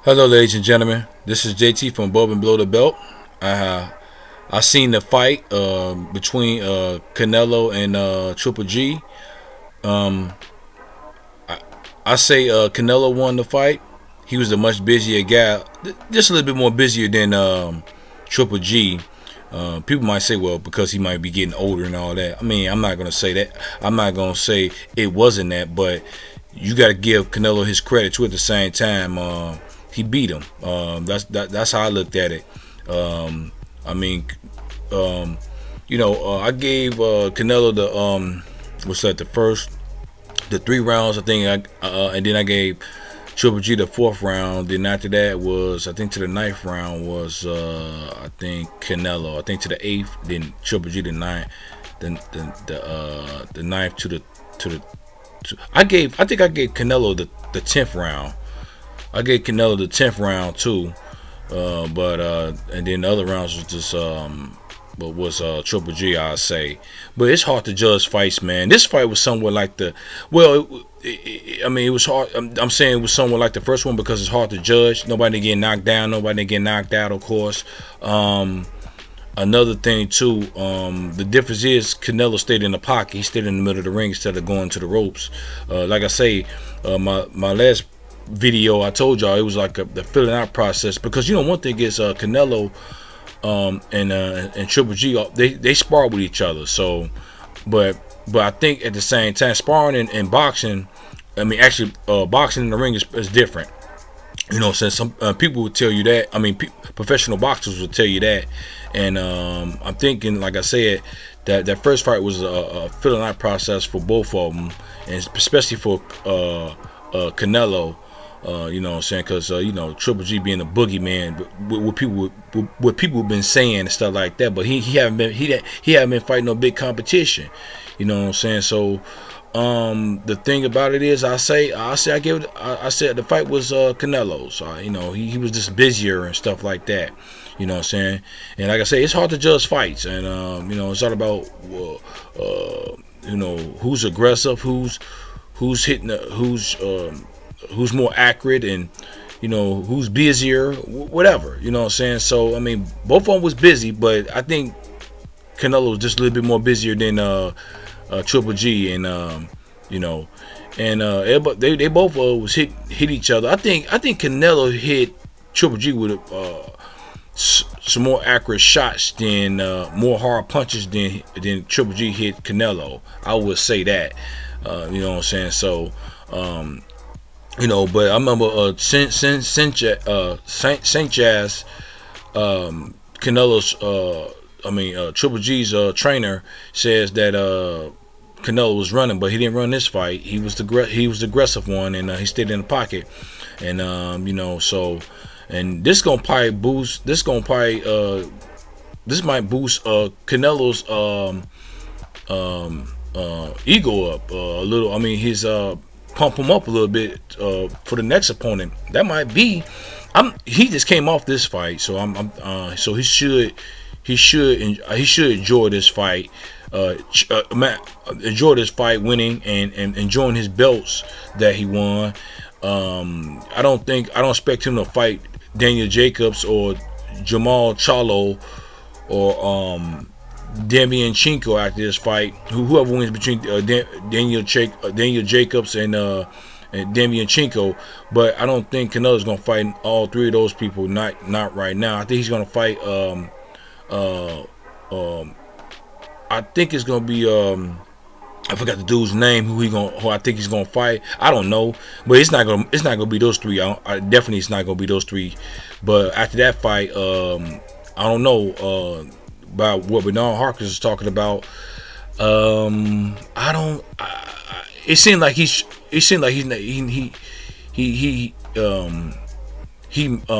Hello, ladies and gentlemen. This is JT from Above and Below the Belt. I seen the fight between Canelo and Triple G. Um, I, I say Canelo won the fight. He was a much busier guy, just a little bit more busier than Triple G. People might say, well, because he might be getting older and all that. I mean, I'm not gonna say that. I'm not gonna say it wasn't that, but you got to give Canelo his credit too. At the same time, he beat him. That's how I looked at it. I mean, um, I gave Canelo the 3 rounds, I think, and then I gave Triple G the 4th round. Then after that was, I think, to the 9th round was I think Canelo. I think to the 8th. Then Triple G the 9th. Then the 9th to the. I think I gave Canelo the 10th round. I gave Canelo the 10th round too. But and then the other rounds was just but was Triple G, I say. But it's hard to judge fights, man. This fight was somewhat like I mean, it was hard. I'm saying it was somewhat like the first one because it's hard to judge. Nobody getting knocked down. Nobody getting knocked out, of course. Another thing too, the difference is Canelo stayed in the pocket. He stayed in the middle of the ring instead of going to the ropes. Like I say, my last video, I told y'all it was like the filling out process, because one thing is Canelo and Triple G, they spar with each other. So, but I think at the same time, sparring and boxing, I mean, actually, boxing in the ring is different. Since some people would tell you that. I mean, professional boxers would tell you that. And I'm thinking, like I said, that first fight was a filling out process for both of them, and especially for Canelo. You know what I'm saying? Because Triple G being a boogeyman, what people have been saying and stuff like that. But he haven't been fighting no big competition. You know what I'm saying? So the thing about it is, I said the fight was Canelo's. He was just busier and stuff like that. You know what I'm saying? And like I say, it's hard to judge fights, and it's all about who's aggressive, who's hitting, who's more accurate, and who's busier, whatever. You know what I'm saying? So I mean, both of them was busy, but I think Canelo was just a little bit more busier than Triple G, and they both was hit each other. I think Canelo hit Triple G with some more accurate shots than more hard punches than Triple G hit Canelo. I would say that. You know what I'm saying? So but I remember Sanchez, Canelo's Triple G's trainer says that Canelo was running, but he didn't run this fight. He was the aggressive one, and he stayed in the pocket. And so, and this might boost Canelo's ego up a little. I mean, his pump him up a little bit for the next opponent. That might be. He just came off this fight, so so he should enjoy this fight. Enjoy this fight, winning and enjoying his belts that he won. I don't expect him to fight Daniel Jacobs or Jamal Charlo or Damian Chinko after this fight. Whoever wins between Daniel Jacobs and Damian Chinko, but I don't think Canelo's gonna fight all three of those people. Not right now. I think he's gonna fight. I think it's gonna be I forgot the dude's name who I think he's gonna fight. I don't know, but it's not gonna be those three. Definitely it's not gonna be those three. But after that fight, I don't know about what Bernard Harkins is talking about. It seemed like he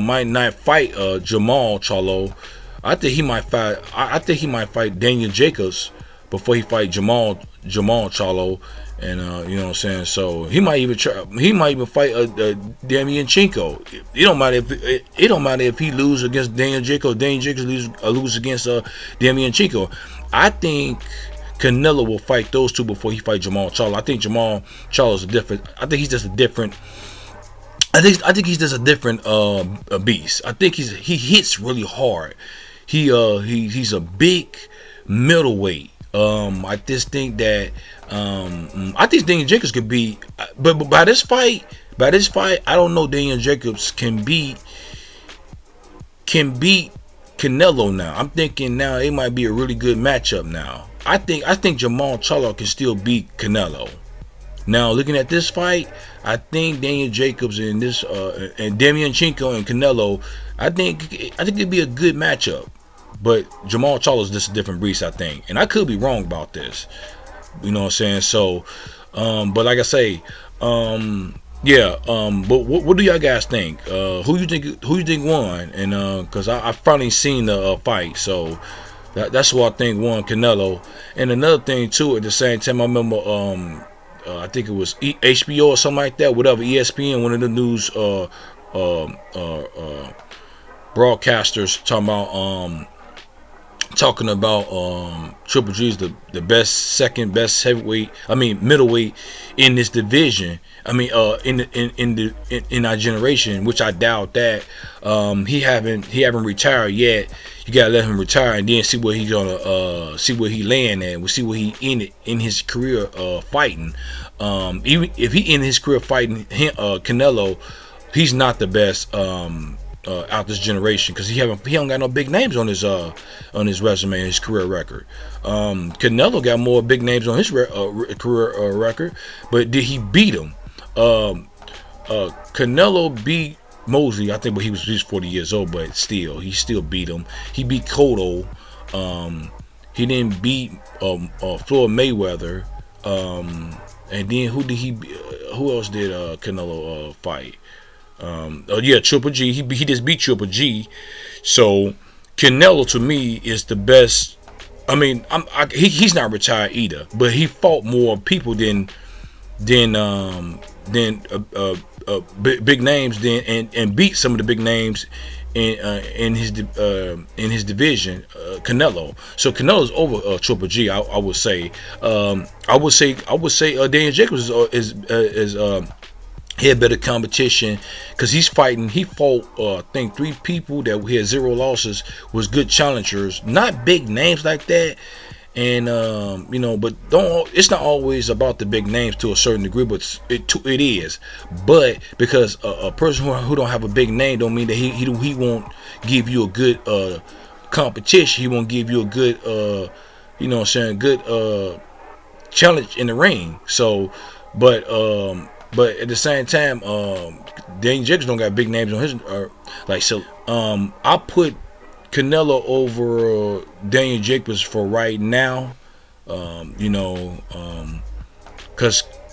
might not fight Jamal Charlo. I think he might fight Daniel Jacobs before he fight Jamal Charlo, and you know what I'm saying. So he might even fight Damian Chinko. It don't matter if he loses against Daniel Jacobs. Daniel Jacobs lose against Damian Chinko. I think Canelo will fight those two before he fight Jamal Charlo. I think Jamal Charlo is different. I think he's just a different I think he's just a different a beast. I think he hits really hard. He's a big middleweight. I just think that I think Daniel Jacobs could be, but by this fight, I don't know Daniel Jacobs can beat Canelo now. I'm thinking now it might be a really good matchup now. I think Jamal Charlo can still beat Canelo. Now looking at this fight, I think Daniel Jacobs and Demianchenko and Canelo, I think it'd be a good matchup. But Jamal Charlo is just a different breed, I think, and I could be wrong about this. You know what I'm saying? So, but like I say, yeah. But what do y'all guys think? Who you think won? And because I finally seen the fight, so that's what I think won Canelo. And another thing too, at the same time, I remember I think it was HBO or something like that, whatever, ESPN, one of the news broadcasters talking about Triple G is the second best heavyweight, middleweight in this division. In our generation, which I doubt that. He haven't retired yet. You gotta let him retire and then see where he's gonna see where he land at. We'll see where he in his career fighting. Even if he in his career fighting Canelo, he's not the best out this generation because he don't got no big names on his resume, his career record. Canelo got more big names on his career record, but did he beat him? Canelo beat Mosley, I think, but he's 40 years old, but he still beat him. He beat Cotto. He didn't beat Floyd Mayweather. And then who else did Canelo fight? Triple G. He just beat Triple G. So Canelo to me is the best. He's not retired either, but he fought more people than big names and beat some of the big names in his division, Canelo. So Canelo's over Triple G. I would say. I would say Daniel Jacobs is he had better competition because he fought I think 3 people that had 0 losses, was good challengers, not big names like that. And but it's not always about the big names to a certain degree, but it is. But because a person who don't have a big name don't mean that he won't give you a good competition. He won't give you a good good challenge in the ring. So but at the same time, Daniel Jacobs don't got big names on his I put Canelo over Daniel Jacobs for right now, because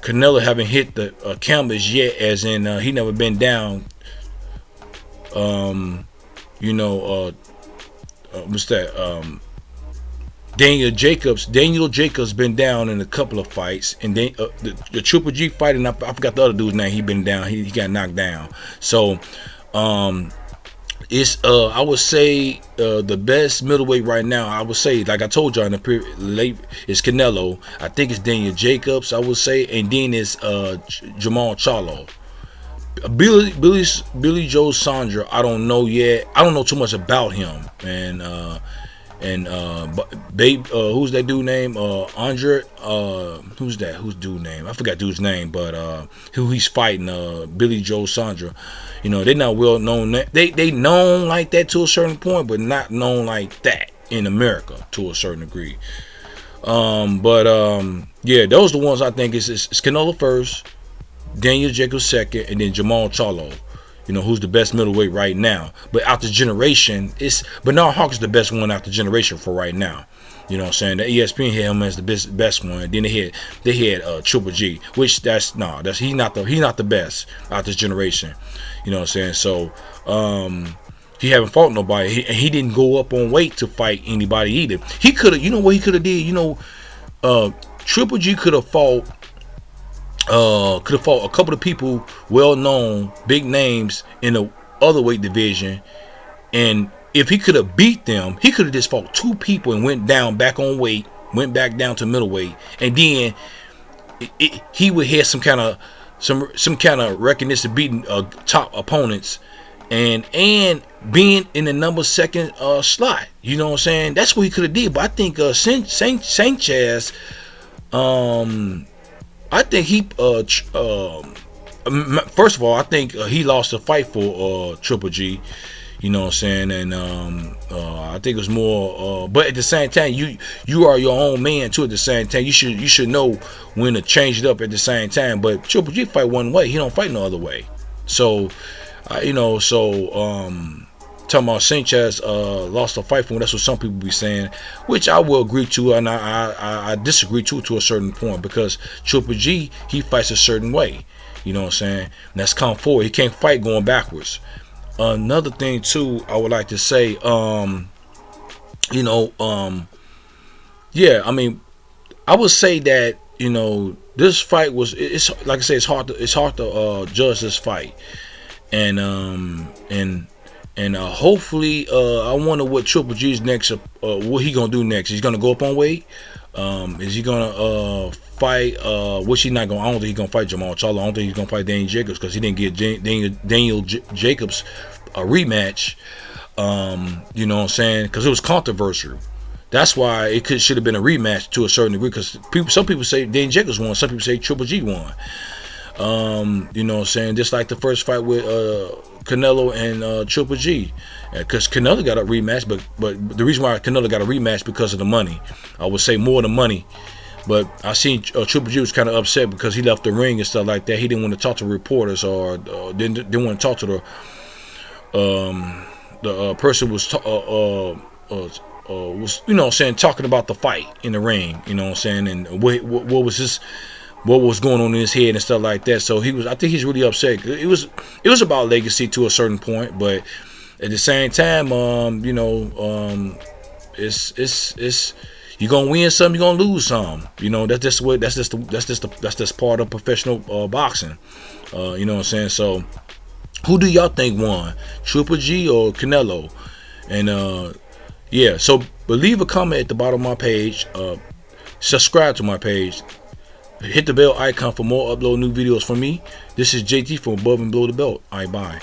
Canelo haven't hit the canvas yet, as in he never been down. What's that? Daniel Jacobs been down in a couple of fights, and then the Triple G fight, and I forgot the other dude's name. He been down. He got knocked down. So it's I would say the best middleweight right now. I would say, like I told y'all in the late, is Canelo. I think it's Daniel Jacobs, I would say, and then it's Jamal Charlo. Billy Joe Sandra, I don't know yet. I don't know too much about him, and who's that dude name? Andre, who's dude name? I forgot dude's name, but who he's fighting, Billy Joe Sandra. They're not well known. They known like that to a certain point, but not known like that in America to a certain degree. Yeah, those are the ones I think is Canelo first, Daniel Jacobs second, and then Jamal Charlo. Who's the best middleweight right now. But out the generation, Bernard Hawkins the best one out the generation for right now. You know what I'm saying? The ESPN had him as the best one. Then they had Triple G, which he's not the best out this generation. You know what I'm saying? So he haven't fought nobody. He didn't go up on weight to fight anybody either. He could have. What he could have did? Triple G could have fought. A couple of people, well-known, big names in the other weight division, and if he could have beat them, he could have just fought 2 people and went back on weight, went back down to middleweight, and then he would have some kind of some kind of recognition, beating top opponents, and being in the number second slot. You know what I'm saying? That's what he could have did. But I think Sanchez, I think he first of all, I think he lost a fight for Triple G. You know what I'm saying? And I think it was more. But at the same time, you are your own man too. At the same time, you should know when to change it up. At the same time, but Triple G fight one way. He don't fight no other way. So, talking about Sanchez lost a fight for him. That's what some people be saying, which I will agree to, and I disagree to a certain point, because Triple G, he fights a certain way. You know what I'm saying? And that's come forward. He can't fight going backwards. Another thing too, I would like to say, yeah, I mean, I would say that, this fight was, it's like I say, it's hard to judge this fight, and hopefully, I wonder what Triple G's next, what he gonna do next. He's gonna go up on weight. Is he gonna fight? Which he not gonna? I don't think he's gonna fight Jamal Charlo. I don't think he's gonna fight Daniel Jacobs, because he didn't get Daniel Jacobs a rematch. You know what I'm saying? Because it was controversial. That's why it should have been a rematch to a certain degree. Because some people say Daniel Jacobs won. Some people say Triple G won. You know what I'm saying? Just like the first fight with Canelo and Triple G, because Canelo got a rematch, but the reason why Canelo got a rematch, because of the money. I would say more the money. But I seen Triple G was kind of upset because he left the ring and stuff like that. He didn't want to talk to reporters, or didn't want to talk to the person was saying, talking about the fight in the ring. You know what I'm saying? And what was going on in his head and stuff like that. So I think he's really upset. It was about legacy to a certain point, but at the same time, it's you're gonna win some, you're gonna lose some. That's just part of professional boxing. You know what I'm saying? So, who do y'all think won, Triple G or Canelo? And yeah, so leave a comment at the bottom of my page. Subscribe to my page. Hit the bell icon for more upload new videos from me. This is JT from Above and Below the Belt. All right, bye.